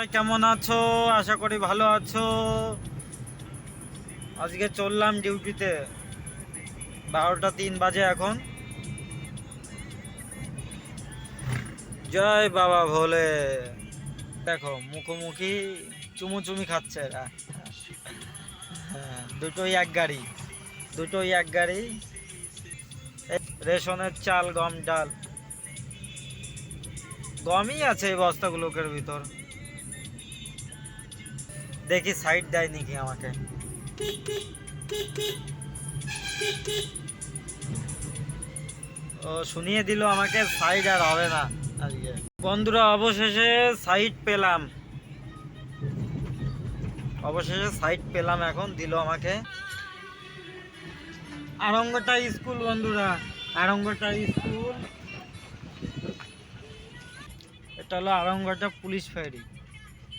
সবাই কেমন আছো? আশা করি ভালো আছো। আজকে চললাম ডিউটিতে, 12টা 3 বাজে এখন। জয় বাবা ভোলে। দেখো মুখোমুখি চুমুচুমি খাচ্ছে এরা। হ্যাঁ, দুটোই এক গাড়ি, দুটোই এক গাড়ি। রেশনের চাল, গম, ডাল। গমই আছে এই বস্তাগুলোর ভিতর। দেখি সাইড দেয় নাকি আমাকে। ও শুনিয়ে দিল আমাকে সাইড আর হবে না আজকে। বন্ধুরা অবশেষে সাইড পেলাম, অবশেষে সাইড পেলাম। এখন দিল আমাকে আরঙ্গটা স্কুল। বন্ধুরা আরঙ্গটা স্কুল, এটা হলো আরঙ্গটা পুলিশ ফেরি।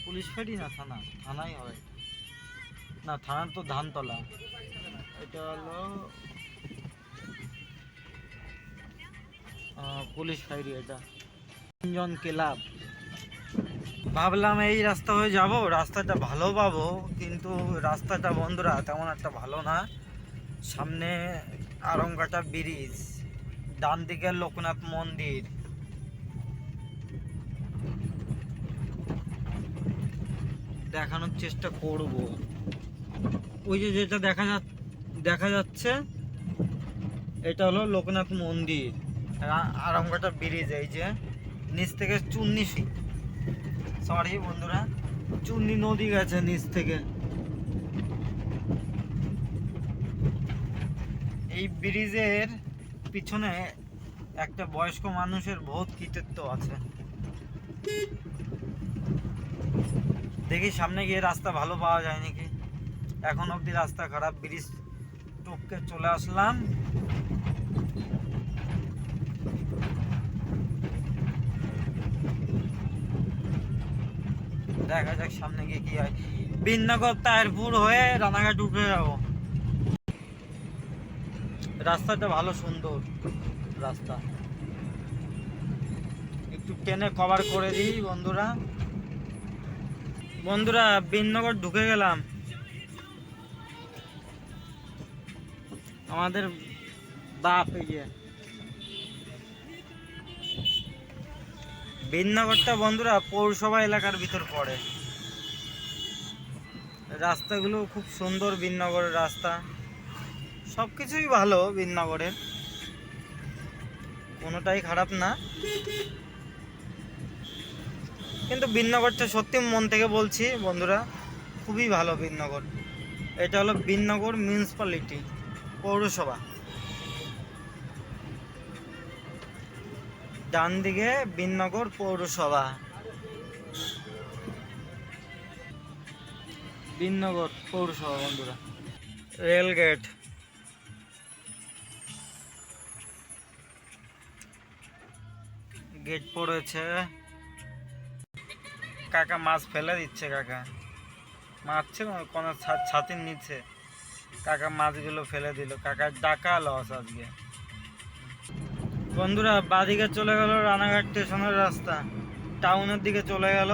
পুলিশ ফেরি না থানা, থানাই হয় না, থানা তো ধানতলা। এটা হলো পুলিশ ফেরি। এটা তিনজন ক্লাব। ভাবলাম এই রাস্তা হয়ে যাব, রাস্তাটা ভালো পাবো, কিন্তু রাস্তাটা বন্ধুরা তেমন একটা ভালো না। সামনে আরঙ্গাটা ব্রিজ, ডান দিকে লোকনাথ মন্দির। দেখানোর চেষ্টা করব। ওই যে যেটা দেখা যাচ্ছে, এটা হলো লোকনাথ মন্দির। আরঙ্গাটা ব্রিজ, এই যে নিচ থেকে সরি বন্ধুরা, চুন্নি নদী গেছে নিচ থেকে। এই ব্রিজের পিছনে একটা বয়স্ক মানুষের বহুত কৃতিত্ব আছে। দেখি সামনে গিয়ে রাস্তা ভালো পাওয়া যায় নাকি। এখন অবধি রাস্তা খারাপ। ব্রিজ টপকে চলে আসলাম। দেখা যাক সামনে গিয়ে কি হয়। বিননগর তাহিরপুর হয়ে রানাঘাট উঠে যাবো। রাস্তাটা ভালো, সুন্দর রাস্তা। একটু টেনে কভার করে দিই বন্ধুরা। বন্ধুরা বিননগর ঢুকে গেলাম। আমাদের বাপ এই যে বিননগরটা বন্ধুরা পৌরসভা এলাকার ভিতর পড়ে। রাস্তাগুলো খুব সুন্দর, বিননগরের রাস্তা সব কিছুই ভালো। বিননগরের কোনোটাই খারাপ না, কিন্তু বিননগরটা সত্যি মন থেকে বলছি বন্ধুরা, খুবই ভালো বিননগর। এটা হলো বিননগর মিউনিসিপ্যালিটি, পৌরসভা। ডান দিকে বিননগর পৌরসভা, বিননগর পৌরসভা বন্ধুরা। রেল গেট, গেট পড়েছে। কাকা মাছ ফেলে দিচ্ছে, কাকা মারছে কোনো ছাতির নিচে। কাকা মাছগুলো ফেলে দিল। কাকার টাকা লস আজকে। বন্ধুরা বাদিকে চলে গেল রানাঘাট স্টেশনের রাস্তা, টাউনের দিকে চলে গেল।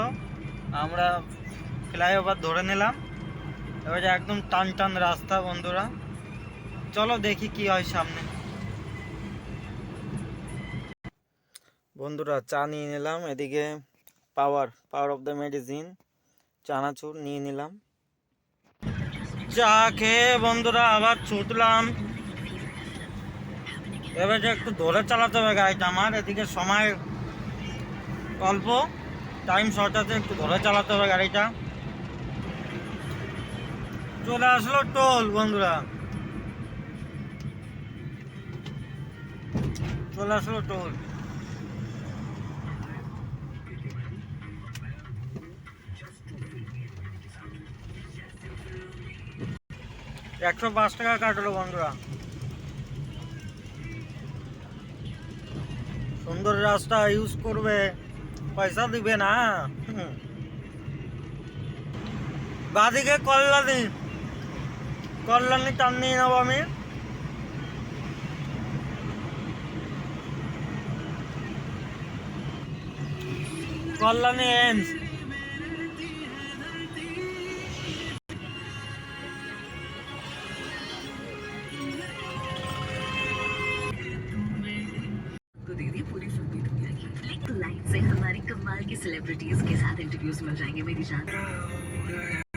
আমরা ফ্লাইওভার ধরে নিলাম। এবারে একদম টান টান রাস্তা বন্ধুরা। চলো দেখি কি হয় সামনে। বন্ধুরা চা নিয়ে নিলাম। এদিকে পাওয়ার অফ দ্য মেডিসিন চানাচুর নিয়ে নিলাম। চা খেয়ে বন্ধুরা আবার ছুটলাম। এবারে একটু ধরে চালাতে হবে গাড়িটা আমার। এদিকে সময় অল্প, টাইম শর্ট আছে, একটু ধরে চালাতে হবে গাড়িটা। চলে আসলো টোল বন্ধুরা, চলে আসলো টোল। $105 কাটলো বন্ধুরা। সুন্দর রাস্তা ইউজ করবে, পয়সা দিবে না। বাদিকে কল্যাণী টান নিয়ে নেবো আমি। কল্যাণী এমস से हमारी कमाल की सेलिब्रिटीज के साथ इंटरव्यूज मिल जाएंगे मेरी जान।